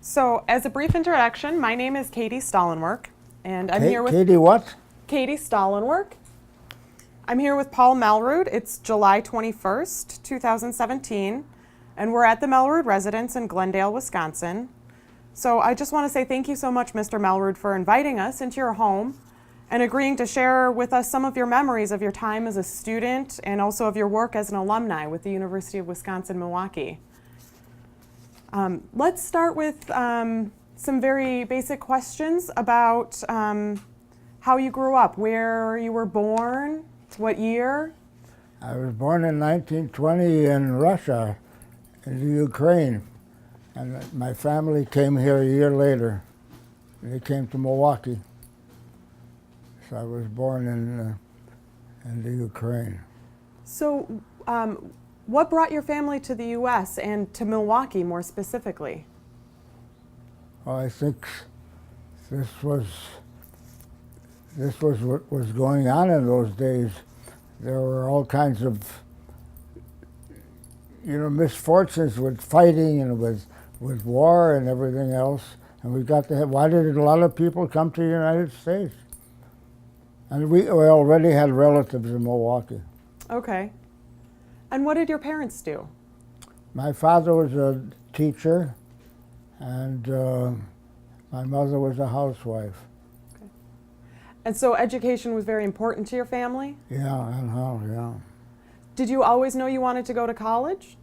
So, as a brief introduction, my name is Katie Stallenwerk, and I'm here with Katie what? Katie Stallenwerk. I'm here with Paul Melrood. It's July 21st, 2017, and we're at the Melrood residence in Glendale, Wisconsin. So I just want to say thank you so much, Mr. Melrood, for inviting us into your home and agreeing to share with us some of your memories of your time as a student and also of your work as an alumni with the University of Wisconsin-Milwaukee. Let's start with some very basic questions about how you grew up, where you were born, what year? I was born in 1920 in Russia, in the Ukraine, and my family came here a year later. They came to Milwaukee, so I was born in the Ukraine. So, what brought your family to the U.S. and to Milwaukee more specifically? Well, I think this was what was going on in those days. There were all kinds of, misfortunes with fighting and with war and everything else. And we got to have, why did a lot of people come to the United States? And we already had relatives in Milwaukee. Okay. And what did your parents do? My father was a teacher, and my mother was a housewife. Okay. And so education was very important to your family? Yeah. Did you always know you wanted to go to college?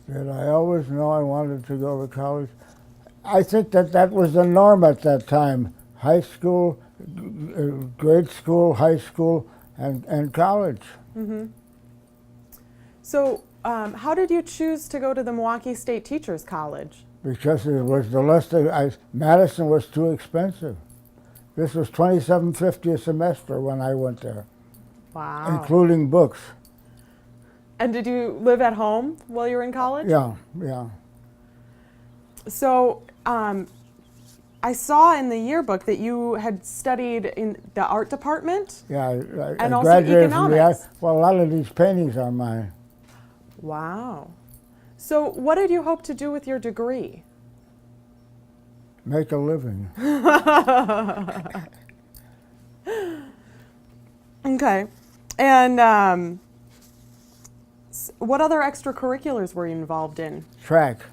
Did I always know I wanted to go to college? I think that was the norm at that time. High school, grade school, high school, and college. Mm-hmm. So how did you choose to go to the Milwaukee State Teachers College? Because it was the less Madison was too expensive. This was $27.50 a semester when I went there. Wow. Including books. And did you live at home while you were in college? Yeah. So I saw in the yearbook that you had studied in the art department. Yeah, and I also graduated from the art. economics. Well, a lot of these paintings are mine. Wow. So what did you hope to do with your degree? Make a living. Okay. And what other extracurriculars were you involved in? Track.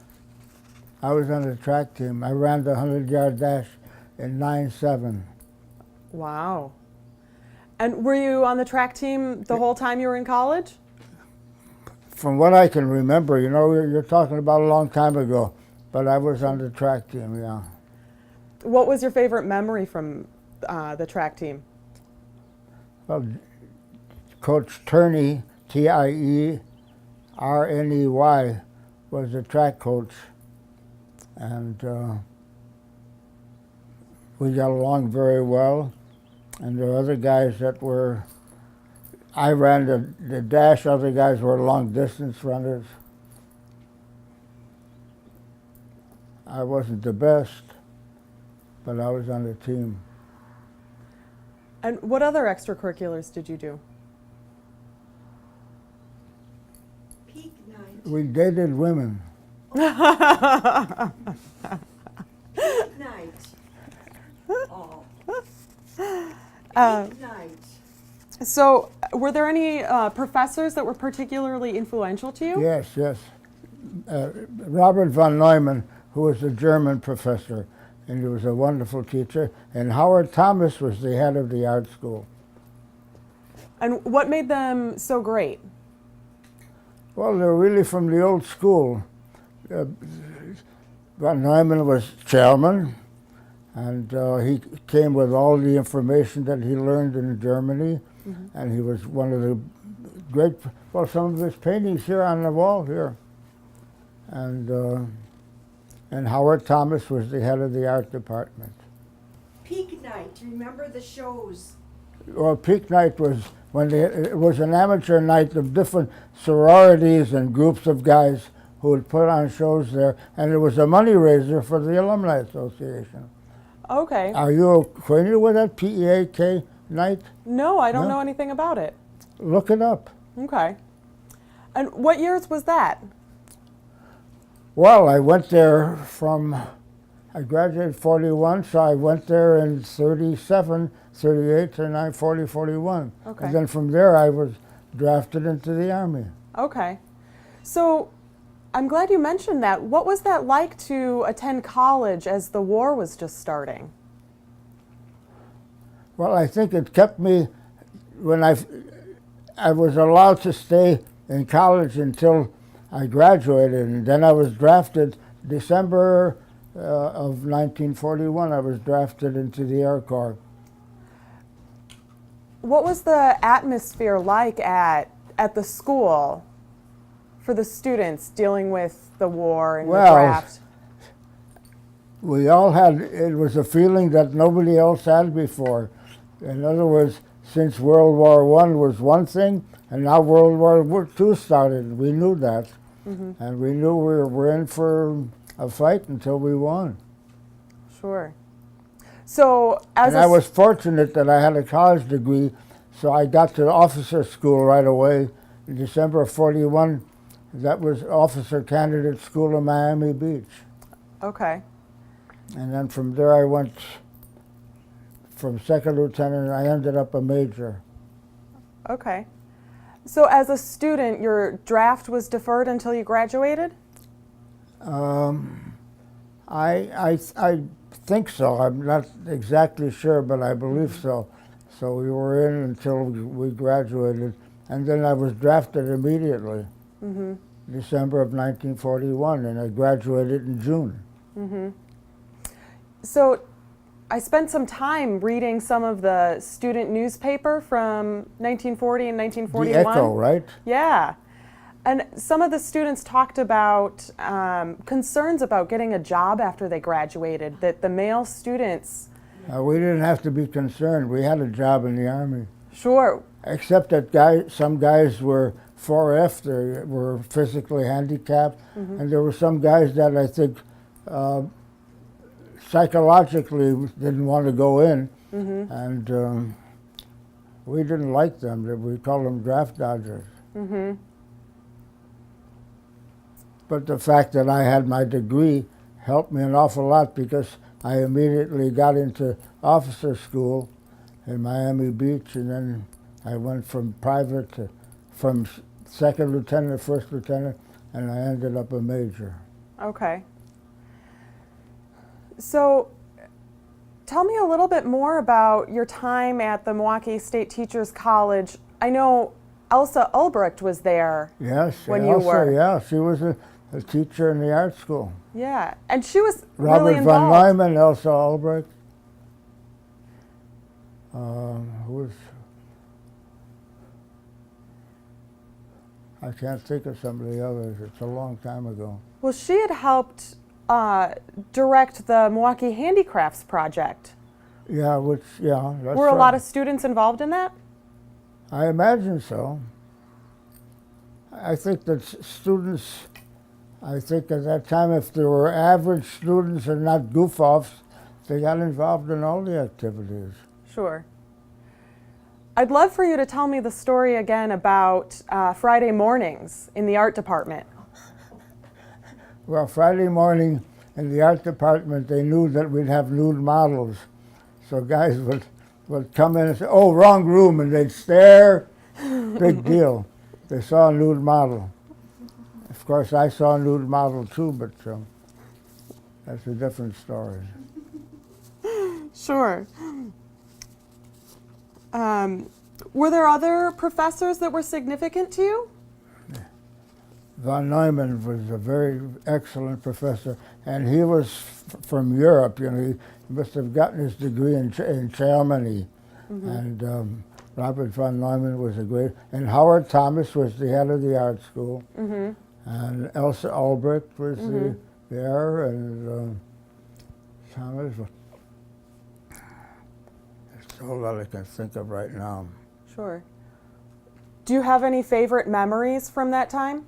I was on the track team. I ran the 100-yard dash in 9.7. Wow. And were you on the track team the whole time you were in college? From what I can remember, you're talking about a long time ago, but I was on the track team, yeah. What was your favorite memory from the track team? Well, Coach Turney, Tierney, was the track coach, and we got along very well. And there were other guys that were, I ran the dash, other guys were long distance runners. I wasn't the best, but I was on the team. And what other extracurriculars did you do? Peak night. We dated women. Peak night. Oh. Peak night. So were there any professors that were particularly influential to you? Yes. Robert von Neumann, who was a German professor, and he was a wonderful teacher, and Howard Thomas was the head of the art school. And what made them so great? Well, they're really from the old school. Von Neumann was chairman, and he came with all the information that he learned in Germany, and he was one of the great, some of his paintings here on the wall here. And Howard Thomas was the head of the art department. Peak night. Remember the shows? Well, peak night was when it was an amateur night of different sororities and groups of guys who would put on shows there, and it was a money raiser for the Alumni Association. Okay. Are you acquainted with that PEAK night? No, I don't No? know anything about it. Look it up. Okay. And what years was that? Well, I went there I graduated 41, so I went there in 37, 38, 39, 40, 41. Okay. And then from there I was drafted into the Army. Okay. So I'm glad you mentioned that. What was that like to attend college as the war was just starting? Well, I think it kept me, when I was allowed to stay in college until I graduated, and then I was drafted December of 1941. I was drafted into the Air Corps. What was the atmosphere like at the school for the students dealing with the war and the draft? We all had, it was a feeling that nobody else had before. In other words, since World War I was one thing, and now World War II started. We knew that. And we knew we were in for a fight until we won. Sure. So as I was fortunate that I had a college degree, so I got to officer school right away. In December of 41, that was Officer Candidate School in Miami Beach. Okay. And then from there I went from second lieutenant, I ended up a major. Okay. So as a student, your draft was deferred until you graduated? I think so. I'm not exactly sure, but I believe so. So we were in until we graduated, and then I was drafted immediately, December of 1941, and I graduated in June. So I spent some time reading some of the student newspaper from 1940 and 1941. The Echo, right? Yeah. And some of the students talked about concerns about getting a job after they graduated, that the male students... We didn't have to be concerned. We had a job in the Army. Sure. Except that some guys were 4F, they were physically handicapped, and there were some guys that I think psychologically didn't want to go in, and we didn't like them. We called them draft dodgers. But the fact that I had my degree helped me an awful lot, because I immediately got into officer school in Miami Beach, and then I went from private to, from second lieutenant to first lieutenant, and I ended up a major. Okay. So tell me a little bit more about your time at the Milwaukee State Teachers College. I know Elsa Ulbricht was there. Yes, when Elsa, you were. Yeah, she was a teacher in the art school. Yeah, and she was Robert really von involved. Neumann, Elsa Ulbricht. Who was? I can't think of some of the others. It's a long time ago. Well, she had helped direct the Milwaukee Handicrafts project. Yeah, that's Were a right. lot of students involved in that? I imagine so. I think that students, I think at that time, if they were average students and not goof-offs, they got involved in all the activities. Sure. I'd love for you to tell me the story again about Friday mornings in the art department. Well, Friday morning in the art department, they knew that we'd have nude models. So guys would come in and say, "Oh, wrong room," and they'd stare. Big deal. They saw a nude model. Of course, I saw a nude model too, but that's a different story. Sure. Were there other professors that were significant to you? Von Neumann was a very excellent professor, and he was from Europe. You know, he must have gotten his degree in Germany. And Robert von Neumann was a great, and Howard Thomas was the head of the art school, and Elsa Ulbricht was there, and Thomas. That's all that I can think of right now. Sure. Do you have any favorite memories from that time?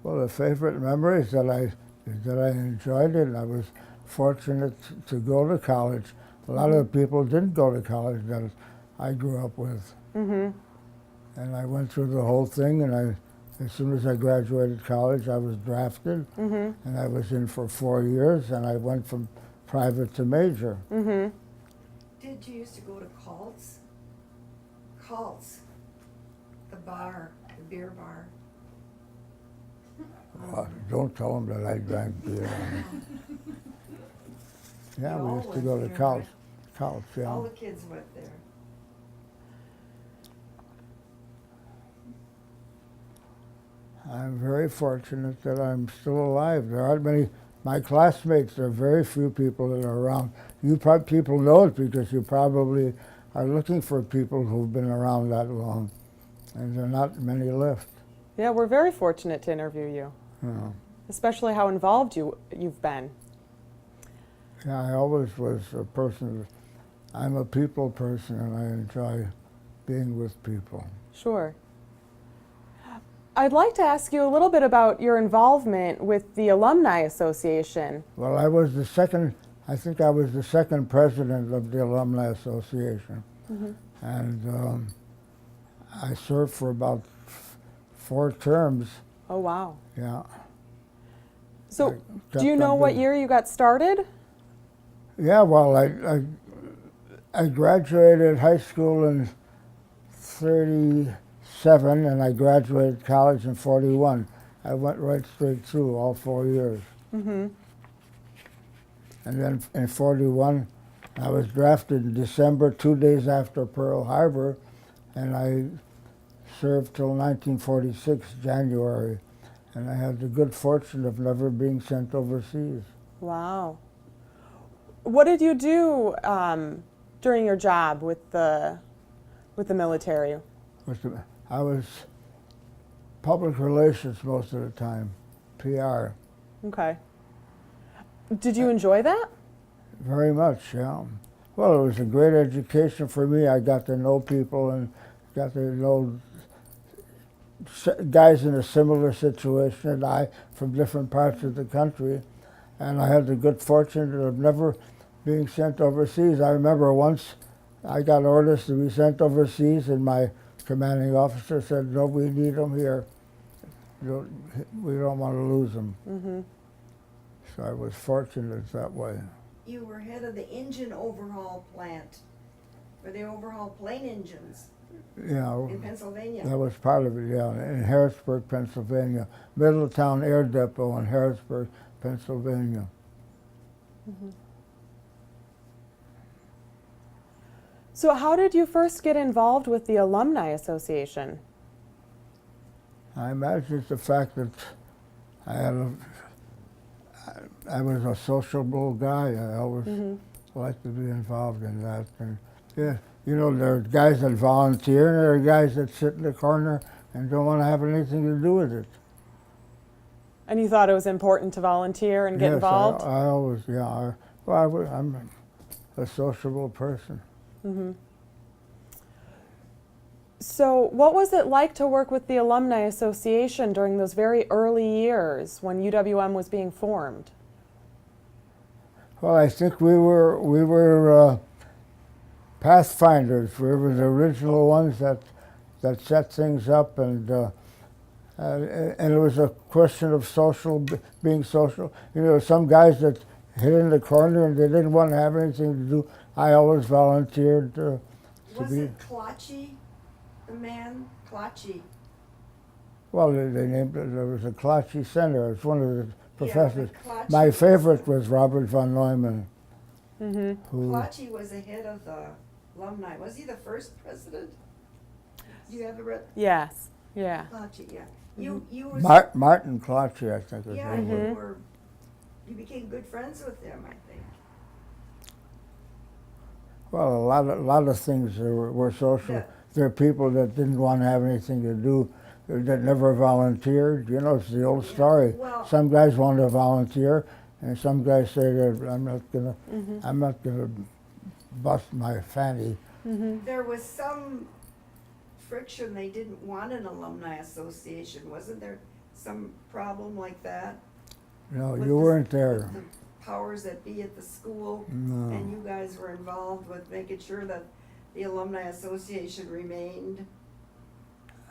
Well, the favorite memories that I enjoyed it, and I was fortunate to go to college. A lot of people didn't go to college that I grew up with. And I went through the whole thing, and as soon as I graduated college, I was drafted, and I was in for 4 years, and I went from private to major. Did you used to go to Cults? Cults. The bar, the beer bar. Don't tell them that I drank beer. Yeah, We we all used to went go to there, Couch, yeah. All the kids went there. I'm very fortunate that I'm still alive. There aren't many, my classmates, there are very few people that are around. People know it because you probably are looking for people who've been around that long, and there are not many left. Yeah, we're very fortunate to interview you, You especially how involved you've been. Yeah, I always was a person, I'm a people person, and I enjoy being with people. Sure. I'd like to ask you a little bit about your involvement with the Alumni Association. Well, I think I was the second president of the Alumni Association. And I served for about 4 terms, Oh, wow. yeah. So, kept do you know on what busy. year you got started? Yeah, well, I graduated high school in 37, and I graduated college in 41. I went right straight through all 4 years. And then in 41, I was drafted in December, 2 days after Pearl Harbor, and I served till 1946, January. And I had the good fortune of never being sent overseas. Wow. What did you do during your job with the military? I was public relations most of the time, PR. Okay. Did you enjoy that? Very much, yeah. Well, it was a great education for me. I got to know people and got to know guys in a similar situation and I from different parts of the country. And I had the good fortune of never being sent overseas. I remember once I got orders to be sent overseas, and my commanding officer said, "No, we need them here. We don't want to lose them." So I was fortunate that way. You were head of the engine overhaul plant, where they overhaul plane engines Yeah, in Pennsylvania. that was part of it, yeah, in Harrisburg, Pennsylvania. Middletown Air Depot in Harrisburg, Pennsylvania. So, how did you first get involved with the Alumni Association? I imagine it's the fact that I was a sociable guy. I always liked to be involved in that. And yeah, you know, there are guys that volunteer, and there are guys that sit in the corner and don't want to have anything to do with it. And you thought it was important to volunteer and get Yes, involved? I always, yeah. I'm a sociable person. So, what was it like to work with the Alumni Association during those very early years when UWM was being formed? Well, I think we were pathfinders. We were the original ones that set things up, and it was a question of being social. You know, some guys that hid in the corner and they didn't want to have anything to do. I always volunteered to Was be. it Klotchy, the man? Klotchy. Well, they named it. There was a Klotchy Center. It's one of the professors. Klotchy My was- favorite was Robert von Neumann. Who, Klotchy was the head of the alumni. Was he the first president? You ever read Yes. Yeah. Klotchy? Yeah. You were. Martin Klotchy, I think. Yeah, His name was. you became good friends with them, I think. Well, a lot of things were social. Yeah. There are people that didn't want to have anything to do, that never volunteered. You know, it's the old story. Well- Some guys want to volunteer, and some guys say that I'm not gonna bust my fanny. There was some friction. They didn't want an alumni association. Wasn't there some problem like that? No, with you the- weren't there. with the powers that be at the school, No. and you guys were involved with making sure that the alumni association remained.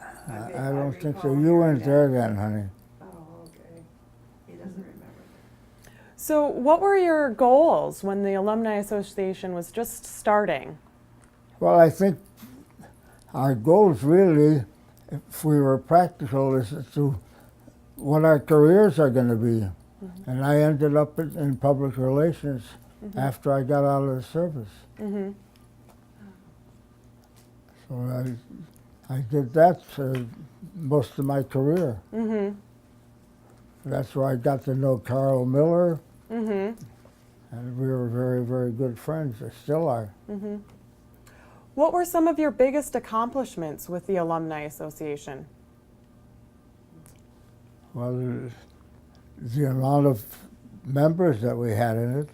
I don't think so. recall You hearing weren't that. there then, honey. Oh, okay. He doesn't remember. So, what were your goals when the Alumni Association was just starting? Well, I think our goals really, if we were practical, is to what our careers are going to be. And I ended up in public relations after I got out of the service. Mm-hmm. So I did that most of my career. Mm-hmm. That's where I got to know Carl Miller, Mm-hmm. and we were very, very good friends. They still are. Mm-hmm. What were some of your biggest accomplishments with the Alumni Association? Well, the amount of members that we had in it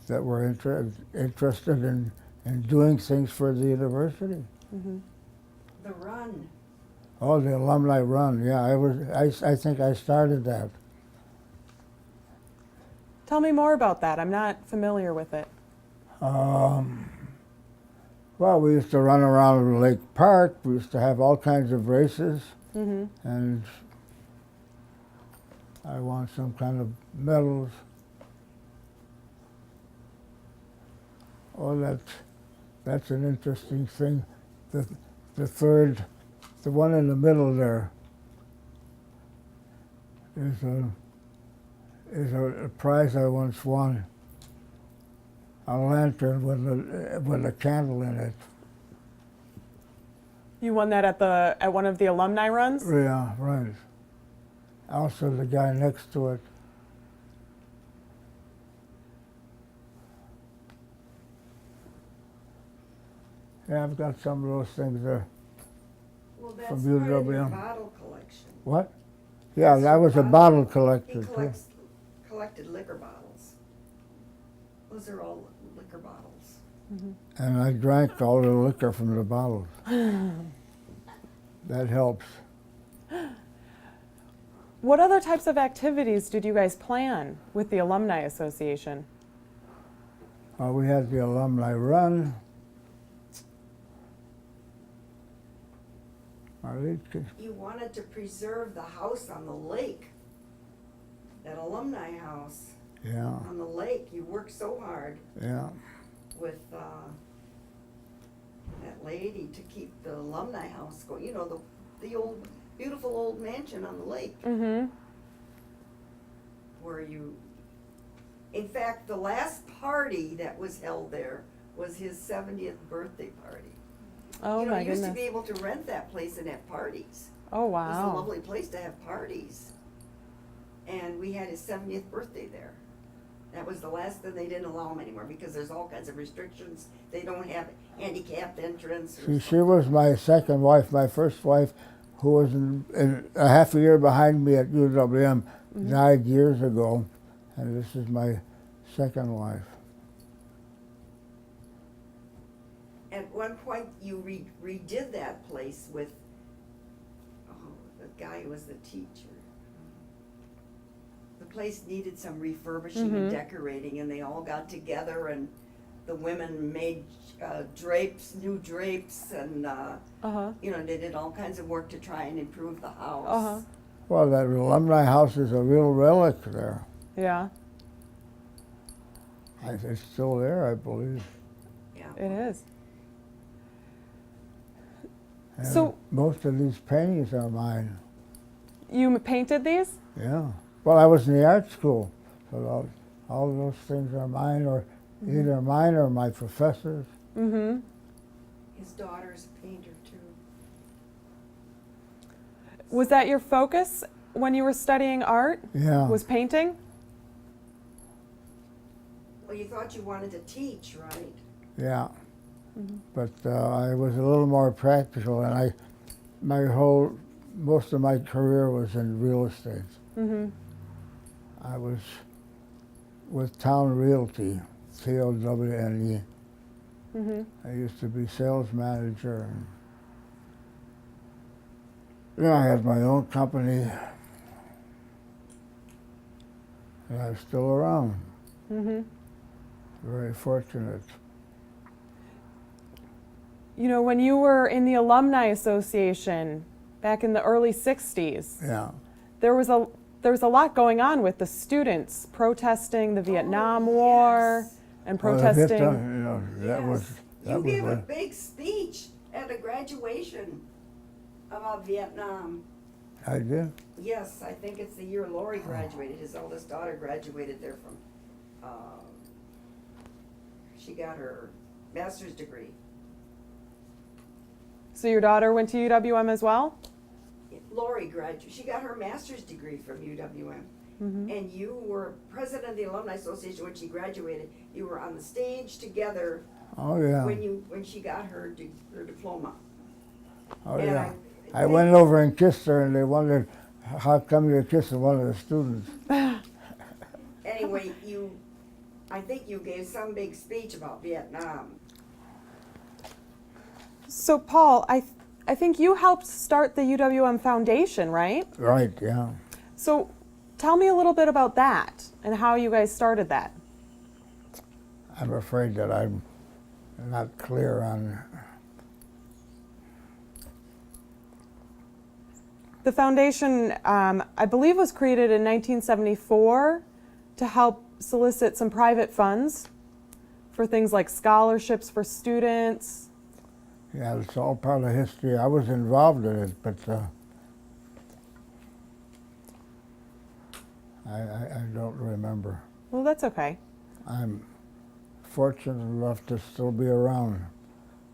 that were interested in doing things for the university. Mm-hmm. The run. Oh, the alumni run. Yeah, I think I started that. Tell me more about that. I'm not familiar with it. Well, we used to run around Lake Park. We used to have all kinds of races, Mm-hmm. and I won some kind of medals. Oh, that's an interesting thing. The one in the middle there is a prize I once won. A lantern with a candle in it. You won that at one of the alumni runs? Yeah, right. Also the guy next to it. Yeah, I've got some of those things there. Well, that's From part of your UW. bottle collection. What? Yeah, that was a bottle collector He too. collected liquor bottles. Those are all liquor bottles. And I drank all the liquor from the bottles. That helps. What other types of activities did you guys plan with the Alumni Association? We had the alumni run. You wanted to preserve the house on the lake. That alumni house Yeah, on the lake. You worked so hard yeah. with that lady to keep the alumni house going. You know, the old, beautiful old mansion on the lake Mm-hmm. where you, in fact, the last party that was held there was his 70th birthday party. Oh you know, my you used to goodness. be able to rent that place and have parties. Oh It was a wow. lovely place to have parties. And we had his 70th birthday there. That was the last, then they didn't allow him anymore because there's all kinds of restrictions. They don't have handicapped entrance. Or She was my second wife. My first wife, who was in a half a year behind me at UW-M, died years ago, and this is my second wife. At one point, you redid that place with, the guy who was the teacher. The place needed some refurbishing and decorating, and they all got together, and the women made new drapes, and Uh-huh. you know, they did all kinds of work to try and improve the house. Uh-huh. Well, that alumni house is a real relic there. Yeah, It's still there, I believe. Yeah. it is. And So- most of these paintings are mine. You painted these? Yeah. Well, I was in the art school, so all of those things are mine, or either mine or my professors. Mm-hmm. His daughter's a painter too. Was that your focus when you were studying art? Yeah. Was painting? Well, you thought you wanted to teach, right? Yeah. But I was a little more practical, and most of my career was in real estate. Mm-hmm. I was with Town Realty, Towne. Mm-hmm. I used to be sales manager. And then I had my own company, and I'm still around. Mm-hmm. Very fortunate. You know, when you were in the Alumni Association, back in the early 60s. Yeah. There was a lot going on with the students protesting the Vietnam War yes. and Well, the protesting. Vietnam, you know, that Yes. was You gave a what- big speech at a graduation about Vietnam. I did. Yes, I think it's the year Lori graduated. His eldest daughter graduated there from, she got her master's degree. So your daughter went to UWM as well? Lori graduated, she got her master's degree from UWM. And you were president of the Alumni Association when she graduated. You were on the stage together Oh, yeah. when she got her her diploma. Oh, and yeah. I think- went over and kissed her, and they wondered, how come you're kissing one of the students? Anyway, I think you gave some big speech about Vietnam. So Paul, I think you helped start the UWM Foundation, right? Right, yeah. So tell me a little bit about that and how you guys started that. I'm afraid that I'm not clear on. The foundation, I believe, was created in 1974 to help solicit some private funds for things like scholarships for students. Yeah, it's all part of history. I was involved in it, but I don't remember. Well, that's okay. I'm fortunate enough to still be around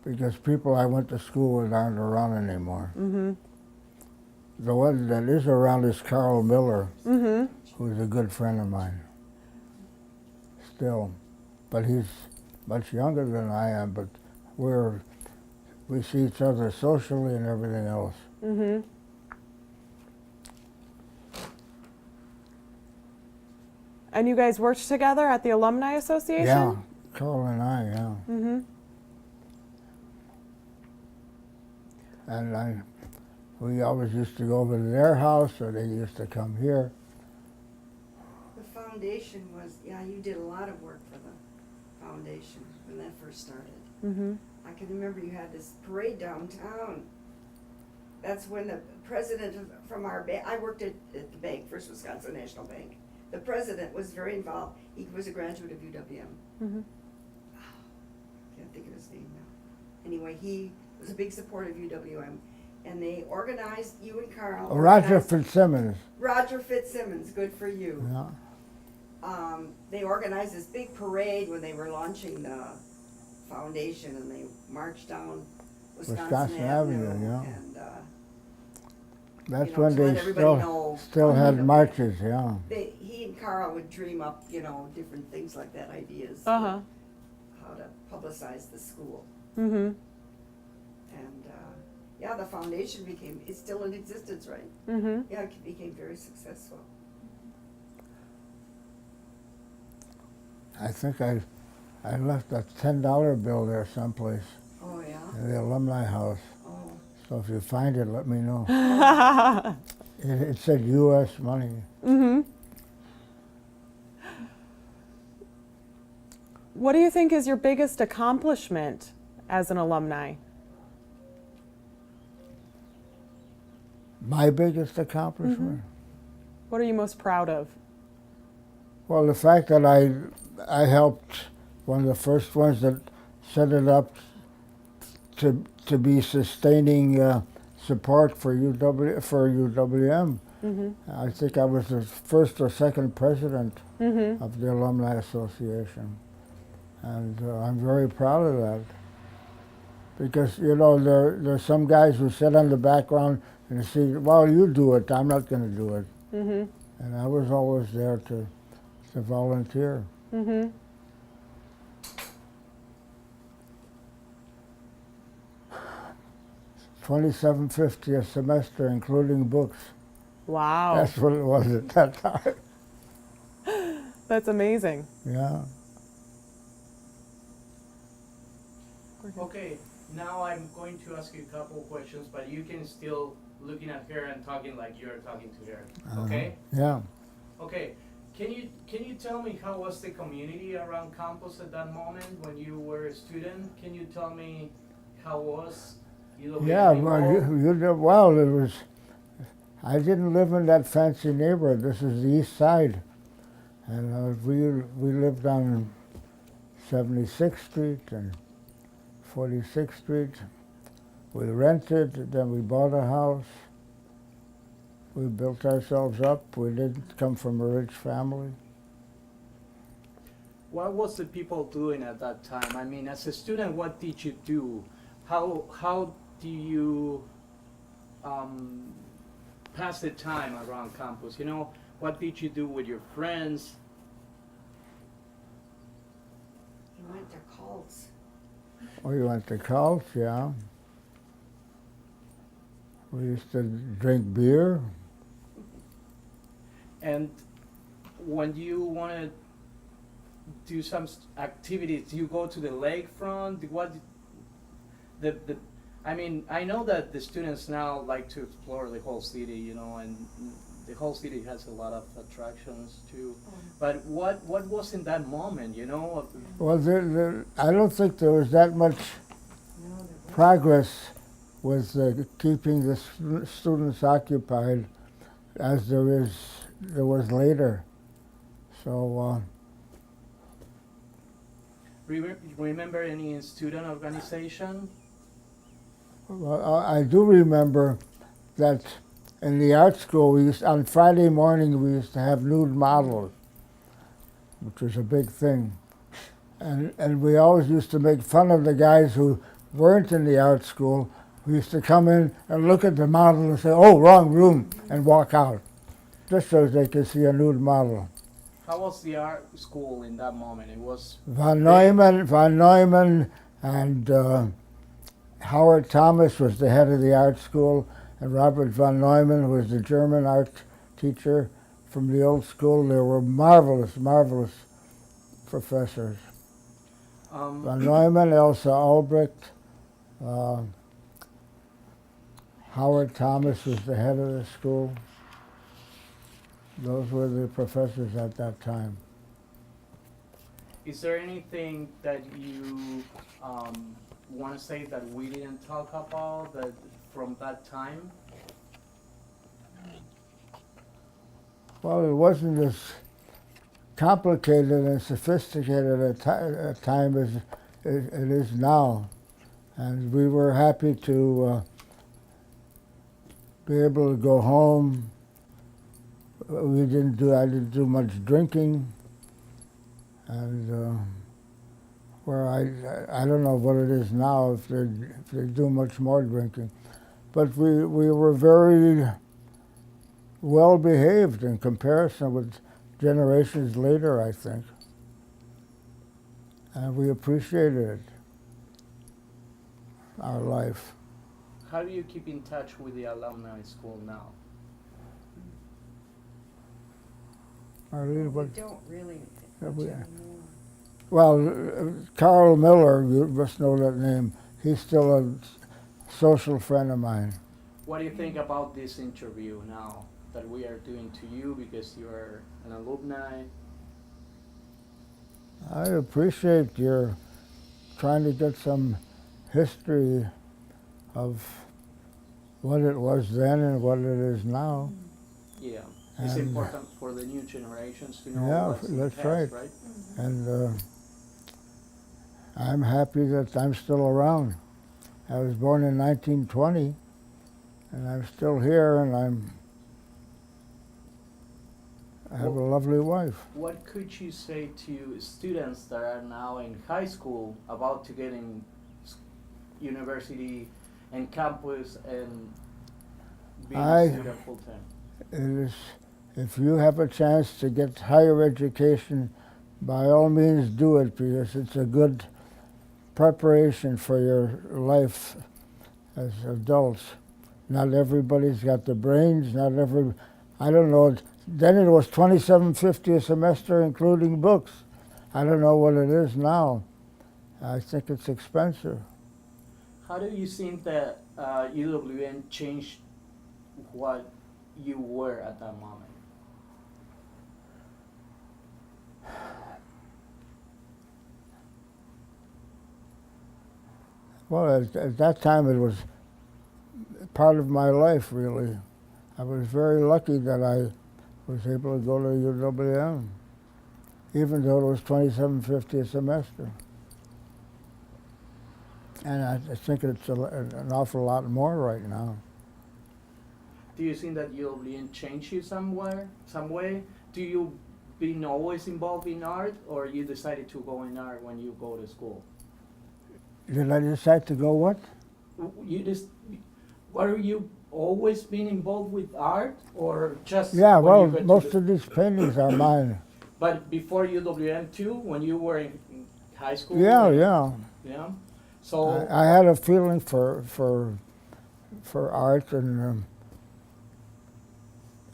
because people I went to school with aren't around anymore. Mm-hmm. The one that is around is Carl Miller, Mm-hmm. who's a good friend of mine. Still, but he's much younger than I am. But we see each other socially and everything else. Mm-hmm. And you guys worked together at the Alumni Association? Yeah, Carl and I, yeah. Mm-hmm. And we always used to go over to their house, or they used to come here. The foundation was, yeah, you did a lot of work for the foundation when that first started. Mm-hmm. I can remember you had this parade downtown. That's when the president from our bank, I worked at the bank, First Wisconsin National Bank. The president was very involved. He was a graduate of UWM. Mm-hmm. Can't think of his name now. Anyway, he was a big supporter of UWM. And they organized, you and Carl. Roger organized- Fitzsimmons. Roger Fitzsimmons, good for you. Yeah. They organized this big parade when they were launching the foundation, and they marched down Wisconsin Avenue. yeah. And, That's you know, when to let they everybody know still had about marches, yeah. he and Carl would dream up, different things like that, ideas. Uh-huh. How to publicize the school. Mm-hmm. And, yeah, the foundation it's still in existence, right? Mm-hmm. Yeah, it became very successful. I think I left a $10 bill there someplace Oh, yeah? in the alumni house. Oh. So if you find it, let me know. It said U.S. money. Mm-hmm. What do you think is your biggest accomplishment as an alumni? My biggest accomplishment? What are you most proud of? Well, the fact that I helped one of the first ones that set it up to be sustaining support for UWM. Mm-hmm. I think I was the first or second president Mm-hmm. of the Alumni Association. And I'm very proud of that. Because, there's some guys who sit on the background and say, well, you do it, I'm not going to do it. Mm-hmm. And I was always there to volunteer. Mm-hmm. $27.50 a semester, including books. Wow. That's what it was at that time. That's amazing. Yeah. Okay, now I'm going to ask you a couple questions, but you can still looking at her and talking like you're talking to her. Okay? Yeah. Okay. Can you tell me how was the community around campus at that moment when you were a student? Can you tell me how was Yeah, UW well, Mall? you did well. It was. I didn't live in that fancy neighborhood. This is the East Side, and we lived on 76th Street and 46th Street. We rented, then we bought a house. We built ourselves up. We didn't come from a rich family. What was the people doing at that time? I mean, as a student, what did you do? How do you pass the time around campus? You know, what did you do with your friends? He went to cults. We went to cults, yeah. We used to drink beer. And when you want to do some activities, do you go to the lakefront? I mean, I know that the students now like to explore the whole city, you know, and the whole city has a lot of attractions too. But what was in that moment, you know? Well, I don't think there was that much progress with keeping the students occupied as there was later. So. Remember any student organization? Well, I do remember that in the art school, on Friday morning we used to have nude models, which was a big thing. And we always used to make fun of the guys who weren't in the art school. We used to come in and look at the model and say, "Oh, wrong room," and walk out, just so they could see a nude model. How was the art school in that moment? It was Von Neumann and Howard Thomas was the head of the art school, and Robert von Neumann was the German art teacher from the old school. They were marvelous, marvelous professors. Von Neumann, Elsa Albrecht, Howard Thomas was the head of the school. Those were the professors at that time. Is there anything that you want to say that we didn't talk about that from that time? Well, it wasn't as complicated and sophisticated a time as it is now. And we were happy to be able to go home. I didn't do much drinking. And where I don't know what it is now, if they do much more drinking. But we were very well behaved in comparison with generations later, I think. And we appreciated it, our life. How do you keep in touch with the alumni school now? Arlene, We what? don't really Yeah, much we- anymore. Well, Carl Miller, you must know that name. He's still a social friend of mine. What do you think about this interview now that we are doing to you because you are an alumni? I appreciate your trying to get some history of what it was then and what it is now. Yeah, it's And- important for the new generations to know Yeah, what's in the that's past, right. right? And I'm happy that I'm still around. I was born in 1920, and I'm still here, and I have a lovely wife. What could you say to students that are now in high school about to get in university and campus and being I- a student full time? It is, if you have a chance to get higher education, by all means do it, because it's a good preparation for your life as adults. Not everybody's got the brains, I don't know, then it was $27.50 a semester including books. I don't know what it is now. I think it's expensive. How do you think that UWN changed what you were at that moment? Well, at that time it was part of my life, really. I was very lucky that I was able to go to UW-M, even though it was $27.50 a semester. And I think it's an awful lot more right now. Do you think that UW changed you somewhere, some way? Do you been always involved in art, or you decided to go in art when you go to school? Did I decide to go what? You just, were you always been involved with art, or just? Yeah, when well, you got most to of these paintings are mine. But before UWM too, when you were in high school? Yeah, yeah. Yeah. So I had a feeling for art, and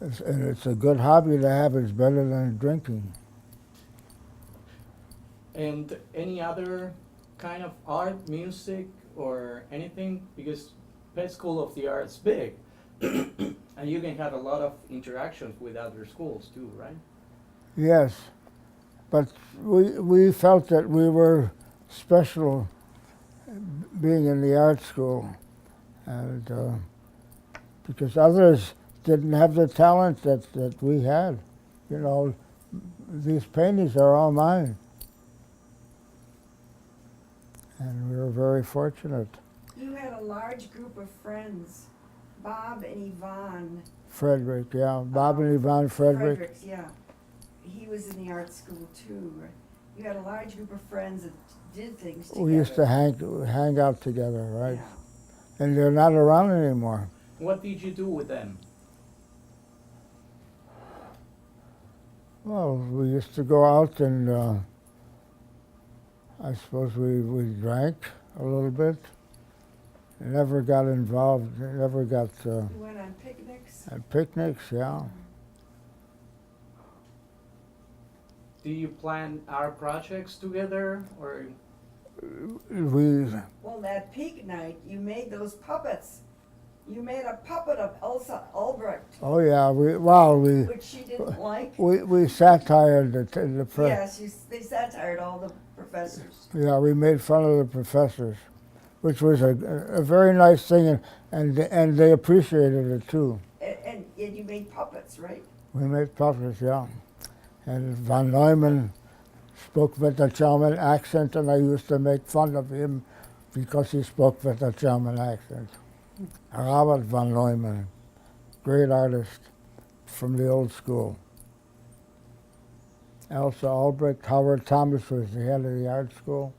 it's a good hobby to have. It's better than drinking. and any other kind of art, music, or anything? Because Pet School of the Arts big, and you can have a lot of interactions with other schools too, right? Yes, but we felt that we were special being in the art school, and because others didn't have the talent that we had. You know, these paintings are all mine, and we were very fortunate. You had a large group of friends, Bob and Yvonne. Frederick, yeah, Bob and Yvonne Frederick. Fredericks, yeah. He was in the art school too. You had a large group of friends that did things together. We used to hang out together, right? Yeah. And they're not around anymore. What did you do with them? Well, we used to go out and I suppose we drank a little bit. Never got involved, never got You went on picnics. at picnics, yeah. Do you plan art projects together, or? We, Well, that peak night, you made those puppets. You made a puppet of Elsa Albrecht, oh yeah, we which she didn't like. satired the Yes, they satired all the professors. Yeah, we made fun of the professors, which was a very nice thing, and they appreciated it too. And you made puppets, right? We made puppets, yeah. And Von Neumann spoke with a German accent, and I used to make fun of him because he spoke with a German accent. Robert von Neumann, great artist from the old school. Elsa Albrecht, Howard Thomas was the head of the art school.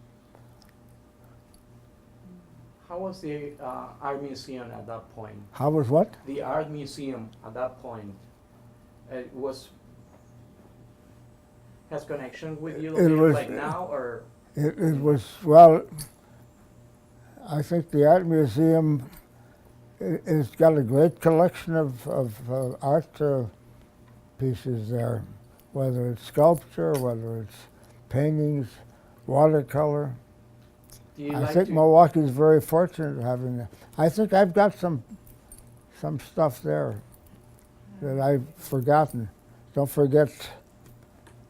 How was the art museum at that point? How was what? The art museum at that point, it has connection with you It was- like now, or? It was, well, I think the art museum has got a great collection of art pieces there, whether it's sculpture, whether it's paintings, watercolor. Do you I like think to, Milwaukee's very fortunate having that. I think I've got some stuff there that I've forgotten. Don't forget,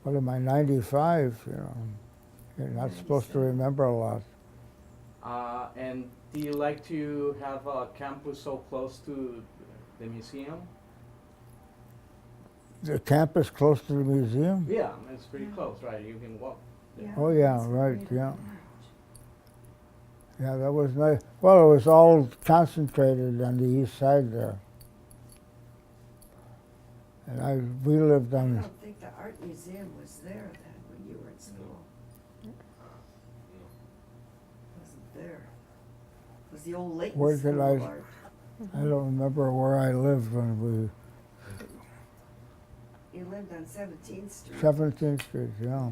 what am I, 95, you know. You're not supposed to remember a lot. and do you like to have a campus so close to the museum? The campus close to the museum? Yeah, it's pretty close, right? You can walk. there. Oh, yeah, it's right, great. yeah. Yeah, that was nice. Well, it was all concentrated on the east side there. And we lived I on, don't think the art museum was there then when you were in school. Wasn't there. It was the old Leighton Where did School I- of Art. I don't remember where I lived when You lived on 17th Street. 17th Street, yeah.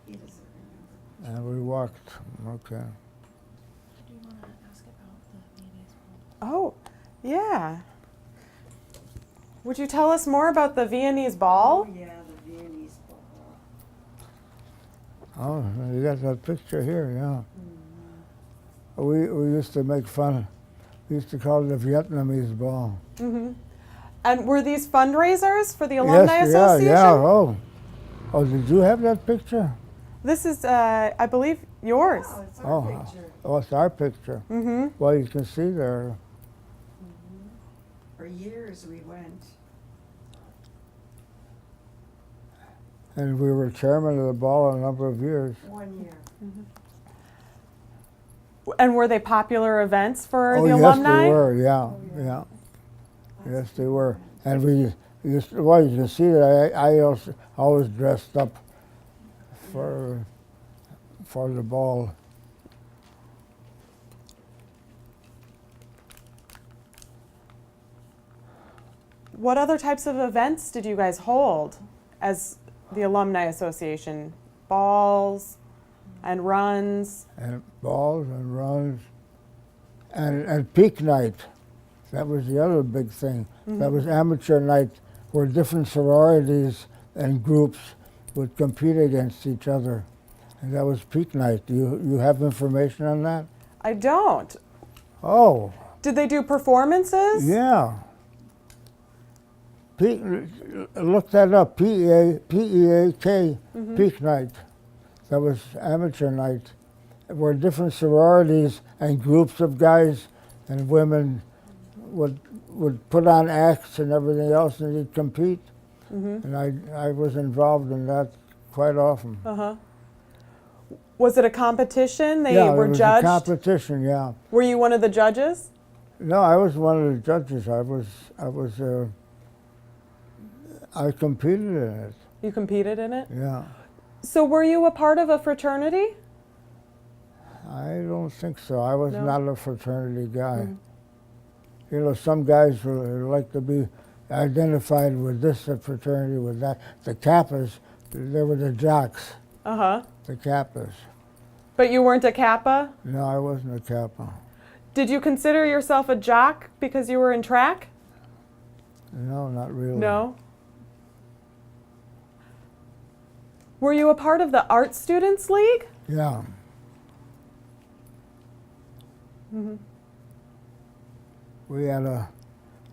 He doesn't remember. And we walked, okay. Do you want to ask about the Viennese ball? Oh, yeah. Would you tell us more about the Viennese ball? Oh, yeah, the Viennese ball. Oh, you got that picture here, yeah. Mm. We used to make fun, we used to call it the Vietnamese ball. Mm-hmm. And were these fundraisers for the Alumni Yes, Association? yeah, oh. Oh, did you have that picture? This is, I believe, yours. Oh, it's our Oh, picture. oh, it's our picture. Mm-hmm. Well, you can see there, For years we went. And we were chairman of the ball a number of years. 1 year. And were they popular events for Oh, the yes, alumni? they were, yeah, Oh, yeah. yeah. Lots Yes, of they people were. went. And we used to, well, you can see that I also always dressed up for the ball. What other types of events did you guys hold as the Alumni Association? Balls and runs? And balls and runs. And peak night. That was the other big thing. That was amateur night where different sororities and groups would compete against each other. And that was peak night. You have information on that? I don't. Oh, Did they do performances? yeah. Look that up, P-E-A-K, peak night. That was amateur night, where different sororities and groups of guys and women would put on acts and everything else, and they'd compete. And I was involved in that quite often. Uh-huh. Was it a competition? They yeah, were it was judged? a competition. Yeah. Were you one of the judges? No, I was one of the judges. I competed in it. You competed in it? Yeah. So were you a part of a fraternity? I don't think so. I was No? not a fraternity guy. You know, some guys would like to be identified with this fraternity, with that. The Kappas, they were the jocks, Uh-huh. the Kappas. But you weren't a Kappa? No, I wasn't a Kappa. Did you consider yourself a jock because you were in track? No, not really. No. Were you a part of the Art Students League? Yeah. We had a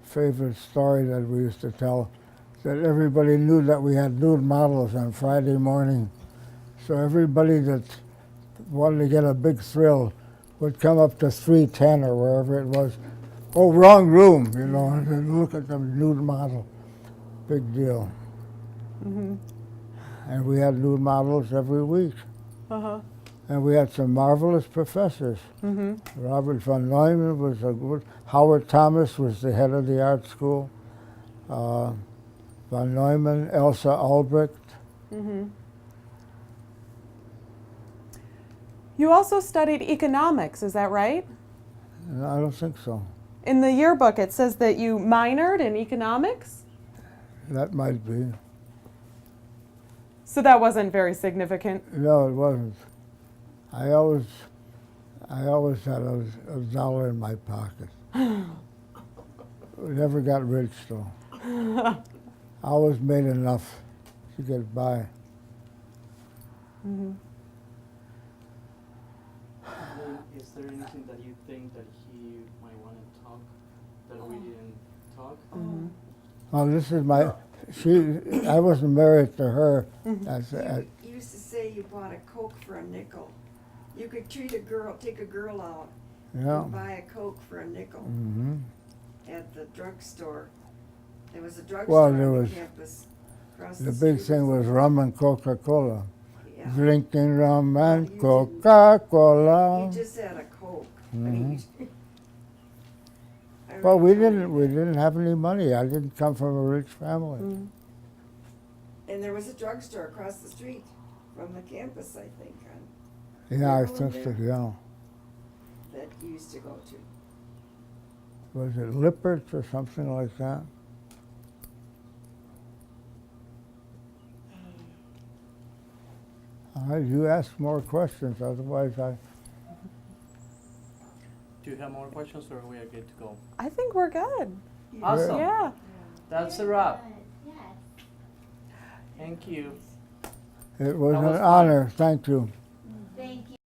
favorite story that we used to tell, that everybody knew that we had nude models on Friday morning. So everybody that wanted to get a big thrill would come up to 310 or wherever it was. Oh, wrong room, you know, and they'd look at the nude model. Big deal. And we had nude models every week. Uh-huh. And we had some marvelous professors. Robert von Neumann was a good. Howard Thomas was the head of the art school. Von Neumann, Elsa Albrecht. You also studied economics, is that right? No, I don't think so. In the yearbook, it says that you minored in economics? That might be. So that wasn't very significant. No, it wasn't. I always had a dollar in my pocket. Never got rich though. I always made enough to get by. Is there anything that you think that he might want to talk that we didn't talk? Oh, this is my. I wasn't married to her. You used to say you bought a Coke for a nickel. You could take a girl out Yeah. and buy a Coke for a nickel Hmm. at the drugstore. There was a Well, drugstore there on was- the campus. Across The street big thing was rum and Coca-Cola. Yeah. Drinking rum You and didn't. Coca-Cola. You just had a Coke. I Mhm. mean, I Well, we remember didn't. We didn't have any money. I didn't come from a rich family. And there was a drugstore across the street from the campus, I think, Yeah, I Everyone think so. there. Yeah. that you used to go to. Was it Lippert's or something like that? All right, you ask more questions. Otherwise, Do you have more questions or we are good to go? I think we're good. Awesome. Yeah. That's a wrap. Thank you. it was That an was fun. honor. Thank you.